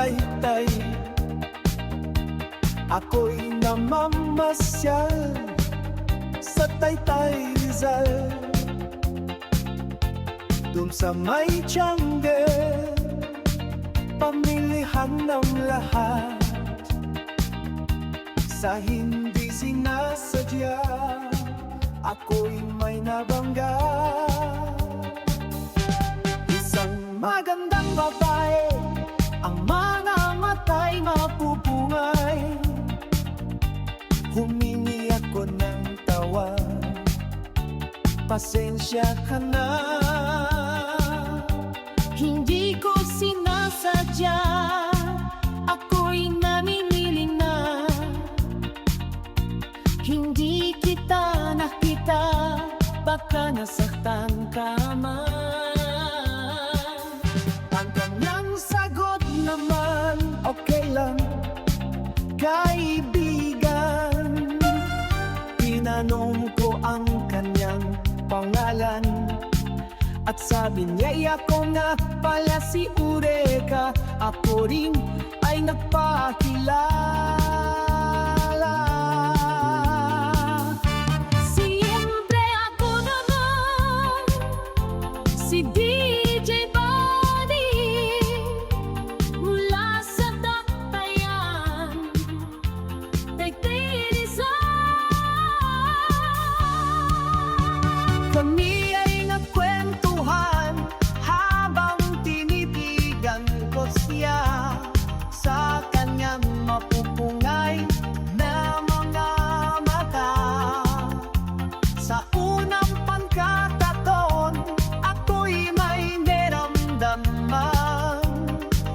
Taytay. Ako'y namamasyal sa Taytay, Rizal, dun sa may jungle, pamilihan ng lahat. Sa hindi sinasadya, ako'y may nabangga. Isang magandang babae, ang mga mata'y mapupungay. Humingi ako ng tawad, pasensya ka na. Hindi ko sinasadya, ako'y namimiling na. Hindi kita nakita, baka nasaktan ka man. Ang kanyang sagot naman, okay lang, kaibigan. Tinanong ko ang kanyang pangalan, at sabi niya ako nga pala si Eureka. Ako rin ay nagpakilala. Siyempre ako naman, si DJ Buddy, mula sa Dakbayan, Taytay, Rizal. Kami ay nagkwentuhan habang tinitigan ko siya sa kanyang mapupungay na mga mata. Sa unang pagkakataon, ako'y may niramdaman.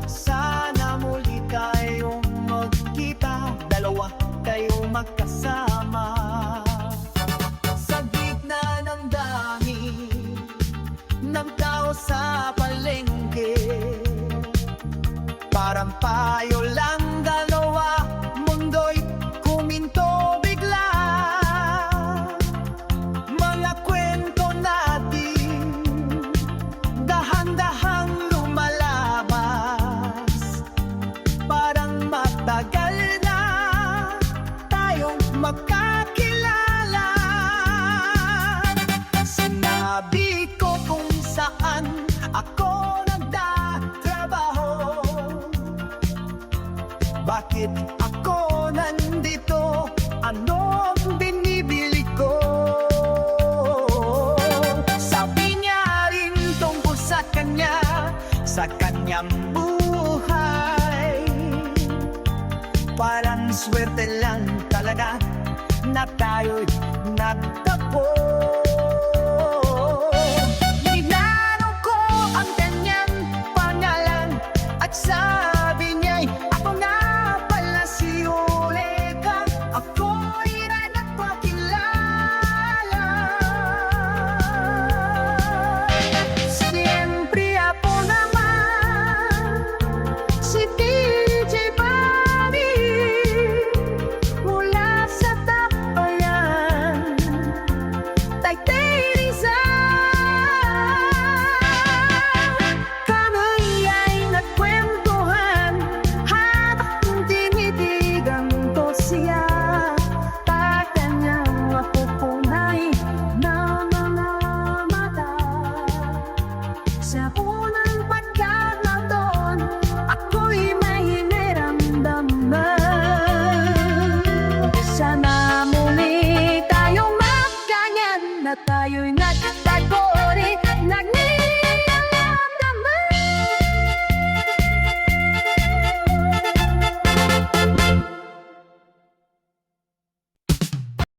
Sana muli tayong magkita, dalawa kayong magkasama. Sa gitna ng dami ng tao sa palengke, parang payo lang dalawa, mundo'y kuminto bigla. Mga kwento natin dahan-dahang lumalabas, parang matagal na tayong magkakilala. Sinabi ko kung saan ako nagtatrabaho, bakit ako nandito, anong binibili ko. Sabi niya rin tungkol sa kanyang buhay. Parang swerte lang talaga na tayo'y nagtagpo.